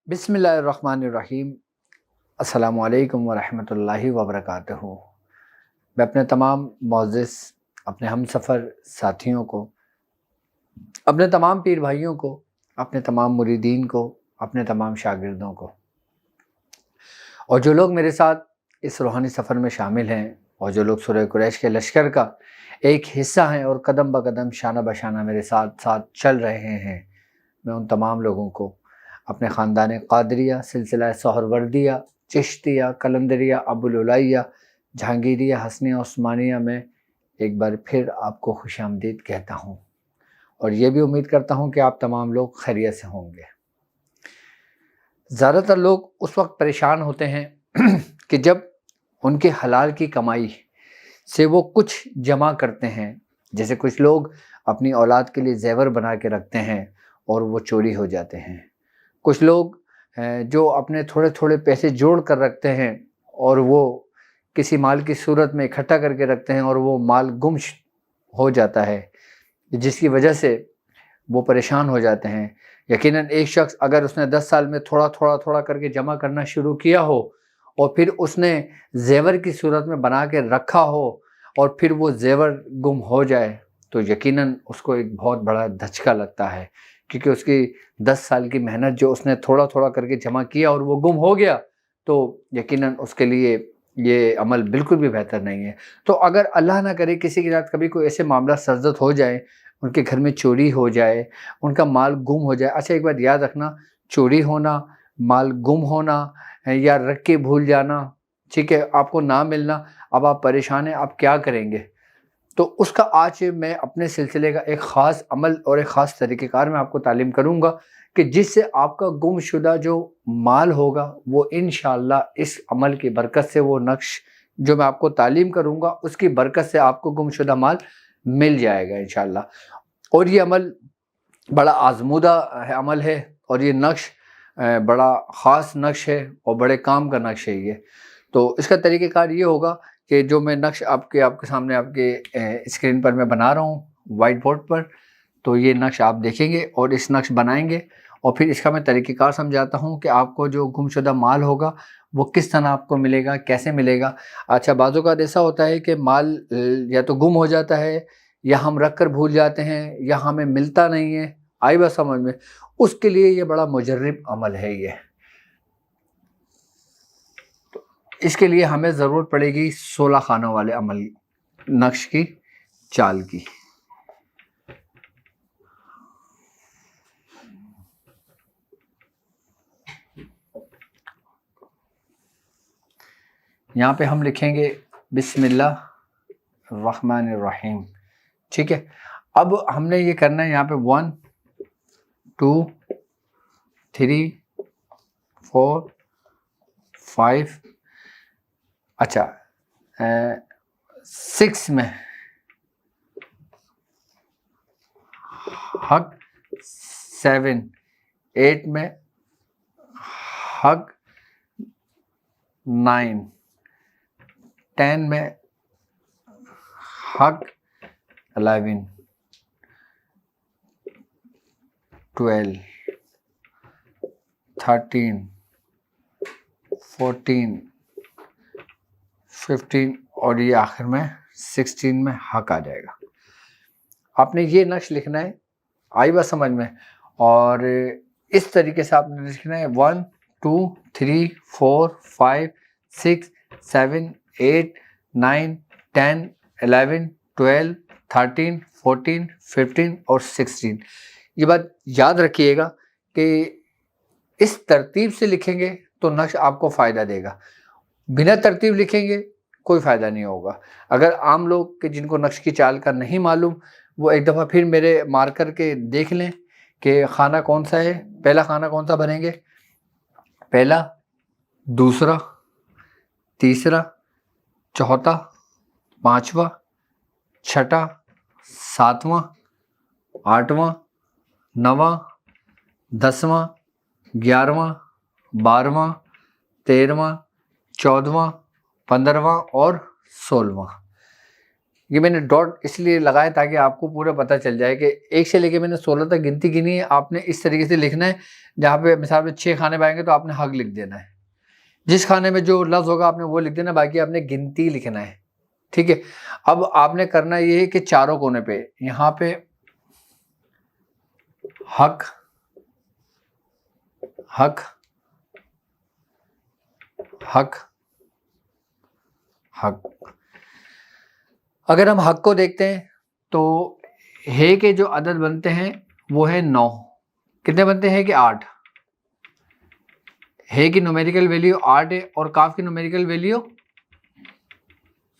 بسم اللہ الرحمن الرحیم۔ السلام علیکم ورحمۃ اللہ وبرکاتہ۔ میں اپنے تمام معزز اپنے ہم سفر ساتھیوں کو، اپنے تمام پیر بھائیوں کو، اپنے تمام مریدین کو، اپنے تمام شاگردوں کو، اور جو لوگ میرے ساتھ اس روحانی سفر میں شامل ہیں، اور جو لوگ سورہ قریش کے لشکر کا ایک حصہ ہیں اور قدم بقدم شانہ بشانہ میرے ساتھ ساتھ چل رہے ہیں، میں ان تمام لوگوں کو اپنے خاندان قادریہ، سلسلہ سہروردیہ، چشتیہ، قلندریہ، ابوالعلیہ، جہانگیریہ، حسنیہ، عثمانیہ میں ایک بار پھر آپ کو خوش آمدید کہتا ہوں، اور یہ بھی امید کرتا ہوں کہ آپ تمام لوگ خیریت سے ہوں گے۔ زیادہ تر لوگ اس وقت پریشان ہوتے ہیں کہ جب ان کے حلال کی کمائی سے وہ کچھ جمع کرتے ہیں، جیسے کچھ لوگ اپنی اولاد کے لیے زیور بنا کے رکھتے ہیں اور وہ چوری ہو جاتے ہیں، کچھ لوگ جو اپنے تھوڑے تھوڑے پیسے جوڑ کر رکھتے ہیں اور وہ کسی مال کی صورت میں اکٹھا کر کے رکھتے ہیں اور وہ مال گم ہو جاتا ہے، جس کی وجہ سے وہ پریشان ہو جاتے ہیں۔ یقیناً ایک شخص اگر اس نے 10 سال میں تھوڑا تھوڑا تھوڑا کر کے جمع کرنا شروع کیا ہو اور پھر اس نے زیور کی صورت میں بنا کے رکھا ہو اور پھر وہ زیور گم ہو جائے تو یقیناً اس کو ایک بہت بڑا دھچکا لگتا ہے، کیونکہ اس کی 10 سال کی محنت جو اس نے تھوڑا تھوڑا کر کے جمع کیا اور وہ گم ہو گیا تو یقیناً اس کے لیے یہ عمل بالکل بھی بہتر نہیں ہے۔ تو اگر اللہ نہ کرے کسی کے ساتھ کبھی کوئی ایسے معاملہ سرزد ہو جائے، ان کے گھر میں چوری ہو جائے، ان کا مال گم ہو جائے، اچھا ایک بات یاد رکھنا، چوری ہونا، مال گم ہونا یا رکھ کے بھول جانا، ٹھیک ہے، آپ کو نہ ملنا، اب آپ پریشان ہیں، آپ کیا کریں گے؟ تو اس کا آج میں اپنے سلسلے کا ایک خاص عمل اور ایک خاص طریقہ کار میں آپ کو تعلیم کروں گا کہ جس سے آپ کا گم شدہ جو مال ہوگا وہ انشاءاللہ اس عمل کی برکت سے، وہ نقش جو میں آپ کو تعلیم کروں گا اس کی برکت سے آپ کو گم شدہ مال مل جائے گا انشاءاللہ۔ اور یہ عمل بڑا آزمودہ عمل ہے اور یہ نقش بڑا خاص نقش ہے اور بڑے کام کا نقش ہے یہ۔ تو اس کا طریقہ کار یہ ہوگا کہ جو میں نقش آپ کے سامنے آپ کے اسکرین پر میں بنا رہا ہوں وائٹ بورڈ پر، تو یہ نقش آپ دیکھیں گے اور اس نقش بنائیں گے، اور پھر اس کا میں طریقہ کار سمجھاتا ہوں کہ آپ کو جو گم شدہ مال ہوگا وہ کس طرح آپ کو ملے گا، کیسے ملے گا۔ اچھا بعض اوقات ایسا ہوتا ہے کہ مال یا تو گم ہو جاتا ہے یا ہم رکھ کر بھول جاتے ہیں یا ہمیں ملتا نہیں ہے، آئی بات سمجھ میں؟ اس کے لیے یہ بڑا مجرب عمل ہے یہ۔ اس کے لیے ہمیں ضرورت پڑے گی 16 خانوں والے عمل نقش کی، چال کی۔ یہاں پہ ہم لکھیں گے بسم اللہ الرحمن الرحیم، ٹھیک ہے۔ اب ہم نے یہ کرنا ہے یہاں پہ 1 2 3 4 5، اچھا 6 میں حق، 7 8 میں حق، 9 10 میں حق، 11 12 13 14 15 اور یہ آخر میں 16 میں حق آ جائے گا۔ آپ نے یہ نقش لکھنا ہے، آئی بات سمجھ میں؟ اور اس طریقے سے آپ نے لکھنا ہے 1 2 3 4 5 6 7 8 9 10 11 12 13 14 15 اور 16۔ یہ بات یاد رکھیے گا کہ اس ترتیب سے لکھیں گے تو نقش آپ کو فائدہ دے گا، بنا ترتیب لکھیں گے کوئی فائدہ نہیں ہوگا۔ اگر عام لوگ کہ جن کو نقش کی چال کا نہیں معلوم، وہ ایک دفعہ پھر میرے مارکر کے دیکھ لیں کہ خانہ کون سا ہے، پہلا خانہ کون سا بھریں گے، پہلا، دوسرا، تیسرا، چوتھا، پانچواں، چھٹا، ساتواں، آٹھواں، نواں، 10واں، 11واں، 12واں، 13واں، 14واں، 15واں اور 16واں۔ یہ میں نے ڈاٹ اس لیے لگایا تاکہ آپ کو پورا پتہ چل جائے کہ 1 سے لے کے میں نے 16 تک گنتی گنی ہے. آپ نے اس طریقے سے لکھنا ہے. جہاں پہ مثال میں 6 کھانے پائیں گے تو آپ نے حق لکھ دینا ہے. جس کھانے میں جو لفظ ہوگا آپ نے وہ لکھ دینا, باقی آپ نے گنتی لکھنا ہے. ٹھیک ہے. اب آپ نے کرنا یہ ہے کہ چاروں کونے پہ یہاں پہ حق حق حق حق. اگر ہم حق کو دیکھتے ہیں تو ہے کے جو عدد بنتے ہیں وہ ہے 9. کتنے بنتے ہیں کہ 8. ہے کی نومیریکل ویلیو 8 ہے اور کاف کی نومیریکل ویلیو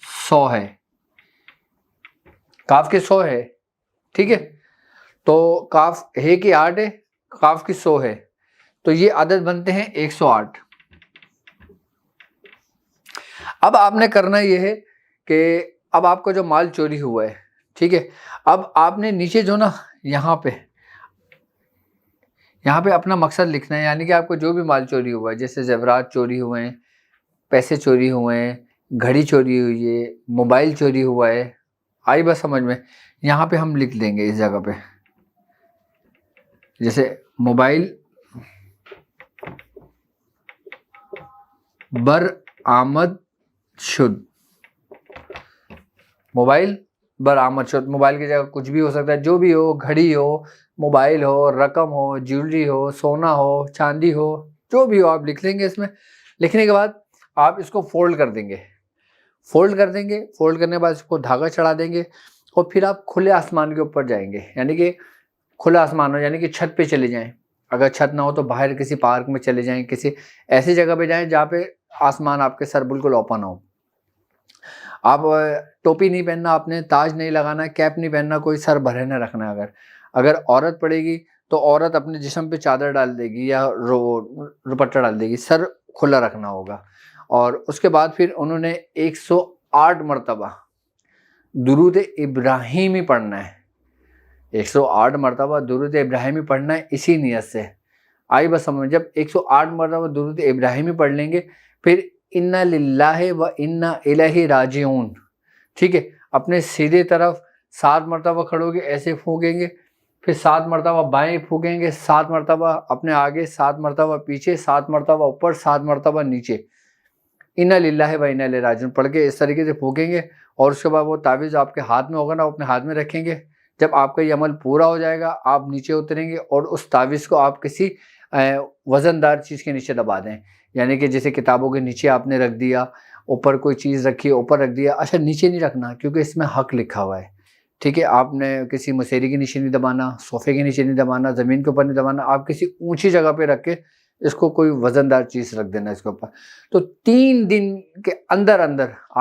100 ہے. کاف کے 100 ہے. ٹھیک ہے. تو کاف ہے کی 8 ہے, کاف کی 100 ہے, تو یہ عدد بنتے ہیں 108. اب آپ نے کرنا یہ ہے کہ اب آپ کا جو مال چوری ہوا ہے, ٹھیک ہے, اب آپ نے نیچے جو نا یہاں پہ اپنا مقصد لکھنا ہے. یعنی کہ آپ کو جو بھی مال چوری ہوا ہے, جیسے زیورات چوری ہوئے ہیں, پیسے چوری ہوئے ہیں, گھڑی چوری ہوئی ہے, موبائل چوری ہوا ہے, آئی بس سمجھ میں. یہاں پہ ہم لکھ دیں گے اس جگہ پہ, جیسے موبائل برآمد شد. موبائل برآمد شد, موبائل کی جگہ کچھ بھی ہو سکتا ہے, جو بھی ہو, گھڑی ہو, موبائل ہو, رقم ہو, جیولری ہو, سونا ہو, چاندی ہو, جو بھی ہو آپ لکھ لیں گے. اس میں لکھنے کے بعد آپ اس کو فولڈ کر دیں گے. فولڈ کرنے کے بعد اس کو دھاگا چڑھا دیں گے اور پھر آپ کھلے آسمان کے اوپر جائیں گے. یعنی کہ کھلا آسمان ہو, یعنی کہ چھت پہ چلے جائیں. اگر چھت نہ ہو تو باہر کسی پارک میں چلے جائیں, کسی ایسی جگہ پہ جائیں جہاں پہ آسمان آپ کے سر بالکل اوپن ہو. آپ ٹوپی نہیں پہننا, آپ نے تاج نہیں لگانا, کیپ نہیں پہننا, کوئی سر بھرے نہ رکھنا. اگر عورت پڑے گی تو عورت اپنے جسم پہ چادر ڈال دے گی یا دوپٹہ ڈال دے گی, سر کھلا رکھنا ہوگا. اور اس کے بعد پھر انہوں نے 108 مرتبہ درود ابراہیمی پڑھنا ہے. 108 مرتبہ درود ابراہیمی پڑھنا ہے اسی نیت سے. آئی بس سمجھ, جب 108 مرتبہ درود ابراہیمی پڑھ لیں گے پھر انا للہ و انا الیہ راجعون. ٹھیک ہے. اپنے سیدھے طرف 7 مرتبہ کھڑے ہو گے, ایسے پھونکیں گے, پھر 7 مرتبہ بائیں پھونکیں گے, 7 مرتبہ اپنے آگے, 7 مرتبہ پیچھے, 7 مرتبہ اوپر, 7 مرتبہ نیچے. انا للہ و انا الیہ راجعون پڑھ کے اس طریقے سے پھونکیں گے. اور اس کے بعد وہ تعویذ آپ کے ہاتھ میں ہوگا نا, وہ اپنے ہاتھ میں رکھیں گے. جب آپ کا یہ عمل پورا ہو جائے گا آپ نیچے اتریں گے اور اس تعویذ کو آپ کسی وزن دار چیز کے نیچے دبا دیں. یعنی کہ جیسے کتابوں کے نیچے آپ نے رکھ دیا, اوپر کوئی چیز رکھی اوپر رکھ دیا. اچھا نیچے نہیں رکھنا کیونکہ اس میں حق لکھا ہوا ہے. ٹھیک ہے. آپ نے کسی مسیری کے نیچے نہیں دبانا, صوفے کے نیچے نہیں دبانا, زمین کے اوپر نہیں دبانا. آپ کسی اونچی جگہ پہ رکھ کے اس کو کوئی وزن دار چیز رکھ دینا اس کے اوپر. تو 3 دن کے اندر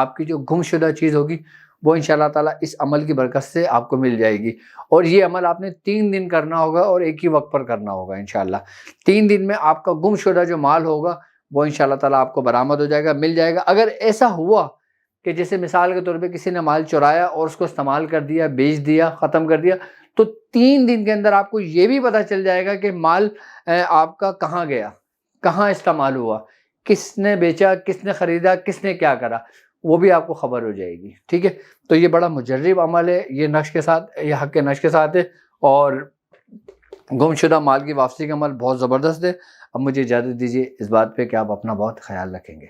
آپ کی جو گم شدہ چیز ہوگی وہ انشاءاللہ تعالیٰ اس عمل کی برکت سے آپ کو مل جائے گی. اور یہ عمل آپ نے 3 دن کرنا ہوگا اور ایک ہی وقت پر کرنا ہوگا انشاءاللہ. 3 دن میں آپ کا گم شدہ جو مال ہوگا وہ انشاءاللہ تعالیٰ آپ کو برآمد ہو جائے گا, مل جائے گا. اگر ایسا ہوا کہ جیسے مثال کے طور پہ کسی نے مال چرایا اور اس کو استعمال کر دیا, بیچ دیا, ختم کر دیا, تو 3 دن کے اندر آپ کو یہ بھی پتہ چل جائے گا کہ مال آپ کا کہاں گیا, کہاں استعمال ہوا, کس نے بیچا, کس نے خریدا, کس نے کیا کرا, وہ بھی آپ کو خبر ہو جائے گی. ٹھیک ہے. تو یہ بڑا مجرب عمل ہے, یہ نقش کے ساتھ, یہ حق کے نقش کے ساتھ ہے, اور گم شدہ مال کی واپسی کا عمل بہت زبردست ہے. اب مجھے اجازت دیجیے اس بات پہ کہ آپ اپنا بہت خیال رکھیں گے.